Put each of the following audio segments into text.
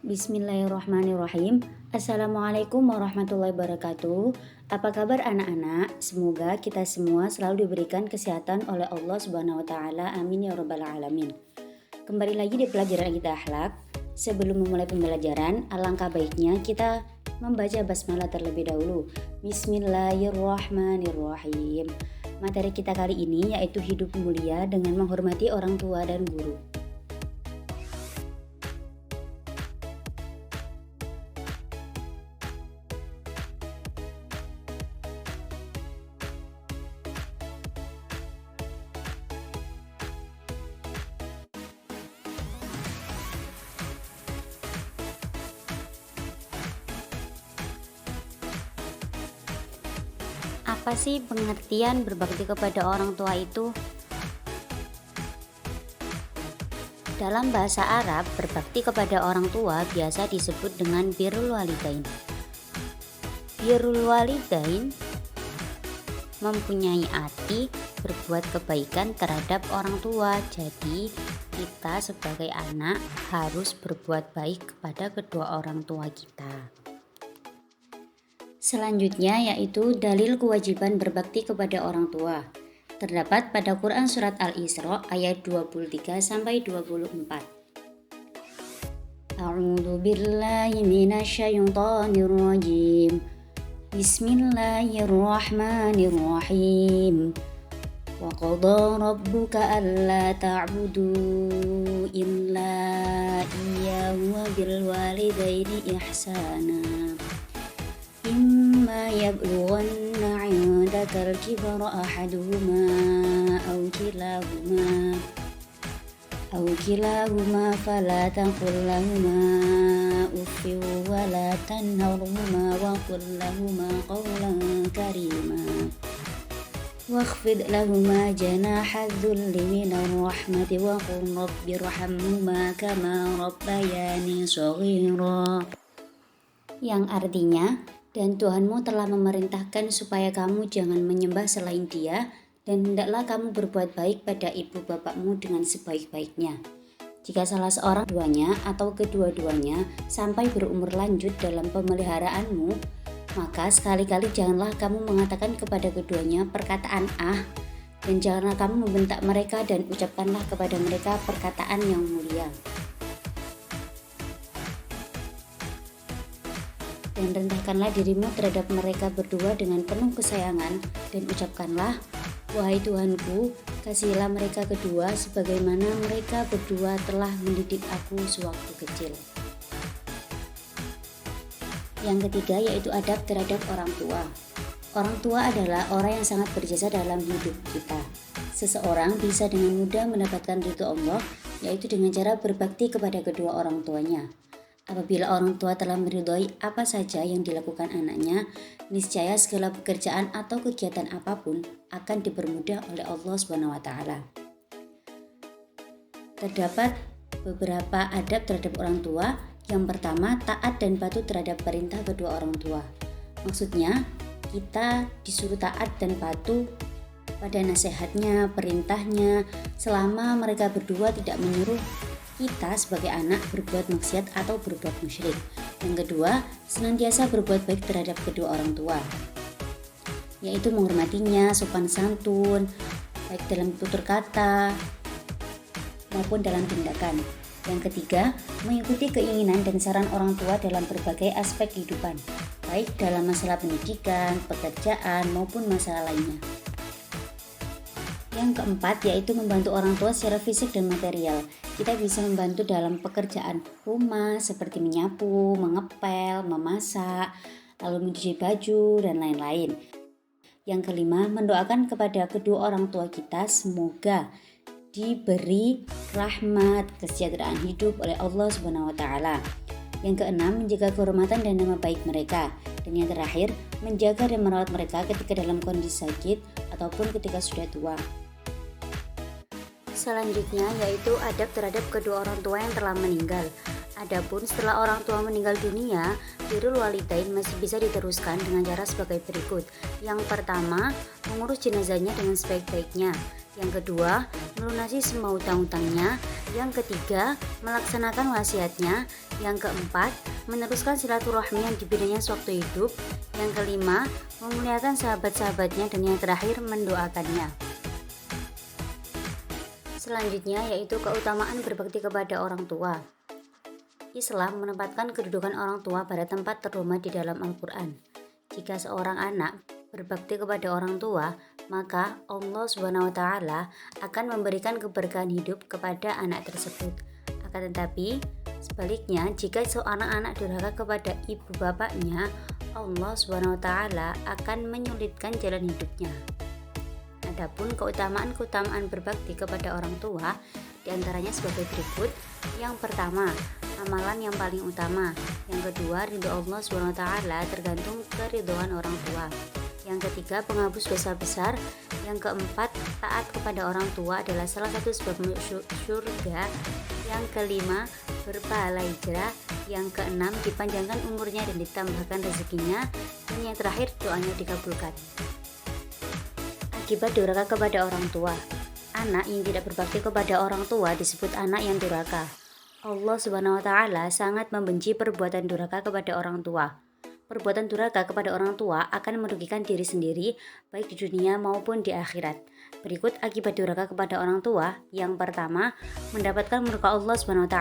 Bismillahirrahmanirrahim. Assalamualaikum warahmatullahi wabarakatuh. Apa kabar anak-anak? Semoga kita semua selalu diberikan kesehatan oleh Allah Subhanahu wa taala. Amin ya rabbal alamin. Kembali lagi di pelajaran kita akhlak. Sebelum memulai pembelajaran, alangkah baiknya kita membaca basmalah terlebih dahulu. Bismillahirrahmanirrahim. Materi kita kali ini yaitu hidup mulia dengan menghormati orang tua dan guru. Apa sih pengertian berbakti kepada orang tua itu? Dalam bahasa Arab, berbakti kepada orang tua biasa disebut dengan birrul walidain. Birrul walidain mempunyai arti berbuat kebaikan terhadap orang tua. Jadi, kita sebagai anak harus berbuat baik kepada kedua orang tua kita. Selanjutnya yaitu dalil kewajiban berbakti kepada orang tua. Terdapat pada Quran Surat Al-Isra ayat 23-24. A'udzu billahi minasyaitonir rajim. Bismillahirrahmanirrahim. Wa qada rabbuka alla ta'budu illa iyyahu wa bil walidaini ihsana. إما يبلغن عندك الكبر أحدهما أو كلاهما فلا تقل لهما أف ولا تنهرهما وقل لهما قولا كريما واخفض لهما جناح الذل من الرحمة وقل رب ارحمهما كما ربياني صغيرا, yang artinya, dan Tuhanmu telah memerintahkan supaya kamu jangan menyembah selain Dia, dan hendaklah kamu berbuat baik pada ibu bapakmu dengan sebaik-baiknya. Jika salah seorang duanya atau kedua-duanya sampai berumur lanjut dalam pemeliharaanmu, maka sekali-kali janganlah kamu mengatakan kepada keduanya perkataan dan janganlah kamu membentak mereka dan ucapkanlah kepada mereka perkataan yang mulia. Dan rendahkanlah dirimu terhadap mereka berdua dengan penuh kesayangan dan ucapkanlah, wahai Tuhanku, kasihilah mereka kedua sebagaimana mereka berdua telah mendidik aku sewaktu kecil. Yang ketiga yaitu adab terhadap orang tua. Orang tua adalah orang yang sangat berjasa dalam hidup kita. Seseorang bisa dengan mudah mendapatkan ridho Allah, yaitu dengan cara berbakti kepada kedua orang tuanya. Apabila orang tua telah meridhoi apa saja yang dilakukan anaknya, niscaya segala pekerjaan atau kegiatan apapun akan dipermudah oleh Allah SWT. Terdapat beberapa adab terhadap orang tua. Yang pertama, taat dan patuh terhadap perintah kedua orang tua. Maksudnya, kita disuruh taat dan patuh pada nasihatnya, perintahnya, selama mereka berdua tidak menyuruh kita sebagai anak berbuat maksiat atau berbuat musyrik. Yang kedua, senantiasa berbuat baik terhadap kedua orang tua, yaitu menghormatinya, sopan santun, baik dalam tutur kata maupun dalam tindakan. Yang ketiga, mengikuti keinginan dan saran orang tua dalam berbagai aspek kehidupan, baik dalam masalah pendidikan, pekerjaan maupun masalah lainnya. Yang keempat yaitu membantu orang tua secara fisik dan material. Kita bisa membantu dalam pekerjaan rumah seperti menyapu, mengepel, memasak, lalu mencuci baju, dan lain-lain. Yang kelima, mendoakan kepada kedua orang tua kita semoga diberi rahmat, kesejahteraan hidup oleh Allah SWT. Yang keenam, menjaga kehormatan dan nama baik mereka. Dan yang terakhir, menjaga dan merawat mereka ketika dalam kondisi sakit ataupun ketika sudah tua. Selanjutnya yaitu adab terhadap kedua orang tua yang telah meninggal. Adapun setelah orang tua meninggal dunia, birrul walidain masih bisa diteruskan dengan cara sebagai berikut. Yang pertama, mengurus jenazahnya dengan sebaik-baiknya. Yang kedua, melunasi semua utang-utangnya. Yang ketiga, melaksanakan wasiatnya. Yang keempat, meneruskan silaturahmi yang dibinanya sewaktu hidup. Yang kelima, memuliakan sahabat-sahabatnya. Dan yang terakhir, mendoakannya. Selanjutnya yaitu keutamaan berbakti kepada orang tua. Islam menempatkan kedudukan orang tua pada tempat terhormat di dalam Al-Quran. Jika seorang anak berbakti kepada orang tua, maka Allah SWT akan memberikan keberkahan hidup kepada anak tersebut. Akan tetapi, sebaliknya, jika seorang anak durhaka kepada ibu bapaknya, Allah SWT akan menyulitkan jalan hidupnya. Adapun keutamaan berbakti kepada orang tua diantaranya sebagai berikut. Yang pertama, amalan yang paling utama. Yang kedua, ridho Allah SWT tergantung keridhoan orang tua. Yang ketiga, penghapus dosa besar. Yang keempat, taat kepada orang tua adalah salah satu sebab masuk surga. Yang kelima, berpahala hijrah. Yang keenam, dipanjangkan umurnya dan ditambahkan rezekinya. Dan yang terakhir, doanya dikabulkan. Akibat durhaka kepada orang tua. Anak yang tidak berbakti kepada orang tua disebut anak yang durhaka. Allah SWT sangat membenci perbuatan durhaka kepada orang tua. Perbuatan durhaka kepada orang tua akan merugikan diri sendiri, baik di dunia maupun di akhirat. Berikut akibat durhaka kepada orang tua. Yang pertama, mendapatkan murka Allah SWT.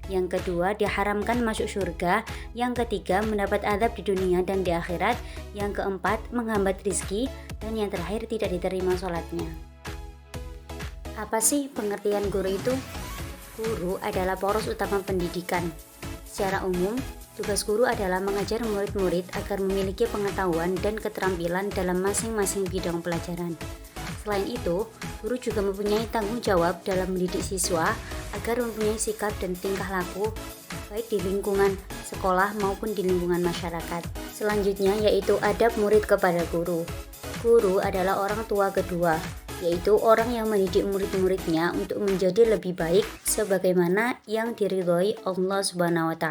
Yang kedua, diharamkan masuk surga. Yang ketiga, mendapat azab di dunia dan di akhirat. Yang keempat, menghambat rizki. Dan yang terakhir, tidak diterima sholatnya. Apa sih pengertian guru itu? Guru adalah poros utama pendidikan. Secara umum, tugas guru adalah mengajar murid-murid agar memiliki pengetahuan dan keterampilan dalam masing-masing bidang pelajaran. Selain itu, guru juga mempunyai tanggung jawab dalam mendidik siswa agar mempunyai sikap dan tingkah laku baik di lingkungan sekolah maupun di lingkungan masyarakat. Selanjutnya yaitu adab murid kepada guru. Guru adalah orang tua kedua, yaitu orang yang mendidik murid-muridnya untuk menjadi lebih baik sebagaimana yang diridhoi Allah SWT.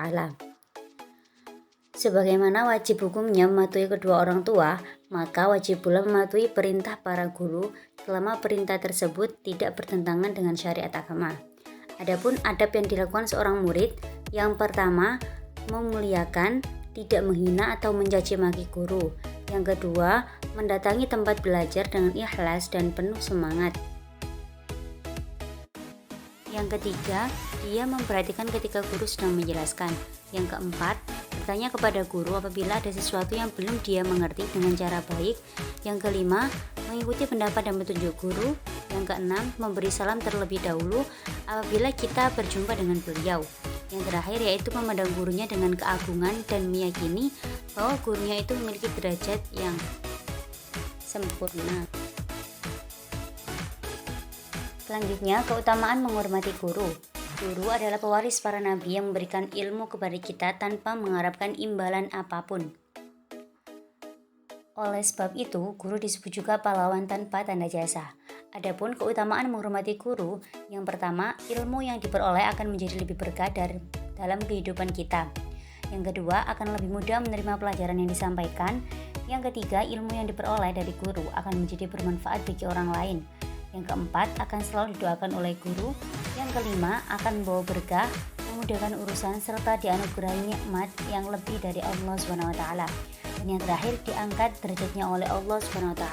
Sebagaimana wajib hukumnya mematuhi kedua orang tua, maka wajib pula mematuhi perintah para guru selama perintah tersebut tidak bertentangan dengan syariat agama. Adapun adab yang dilakukan seorang murid, yang pertama, memuliakan, tidak menghina atau mencaci maki guru. Yang kedua, mendatangi tempat belajar dengan ikhlas dan penuh semangat. Yang ketiga, dia memperhatikan ketika guru sedang menjelaskan. Yang keempat, bertanya kepada guru apabila ada sesuatu yang belum dia mengerti dengan cara baik. Yang kelima, mengikuti pendapat dan petunjuk guru. Yang keenam, memberi salam terlebih dahulu apabila kita berjumpa dengan beliau. Yang terakhir yaitu memandang gurunya dengan keagungan dan meyakini bahwa gurunya itu memiliki derajat yang sempurna. Selanjutnya, keutamaan menghormati guru. Guru adalah pewaris para nabi yang memberikan ilmu kepada kita tanpa mengharapkan imbalan apapun. Oleh sebab itu, guru disebut juga pahlawan tanpa tanda jasa. Adapun keutamaan menghormati guru, yang pertama, ilmu yang diperoleh akan menjadi lebih berkah dalam kehidupan kita. Yang kedua, akan lebih mudah menerima pelajaran yang disampaikan. Yang ketiga, ilmu yang diperoleh dari guru akan menjadi bermanfaat bagi orang lain. Yang keempat, akan selalu didoakan oleh guru. Yang kelima, akan membawa berkah, memudahkan urusan, serta dianugerahi nikmat yang lebih dari Allah SWT. Dan yang terakhir, diangkat derajatnya oleh Allah SWT.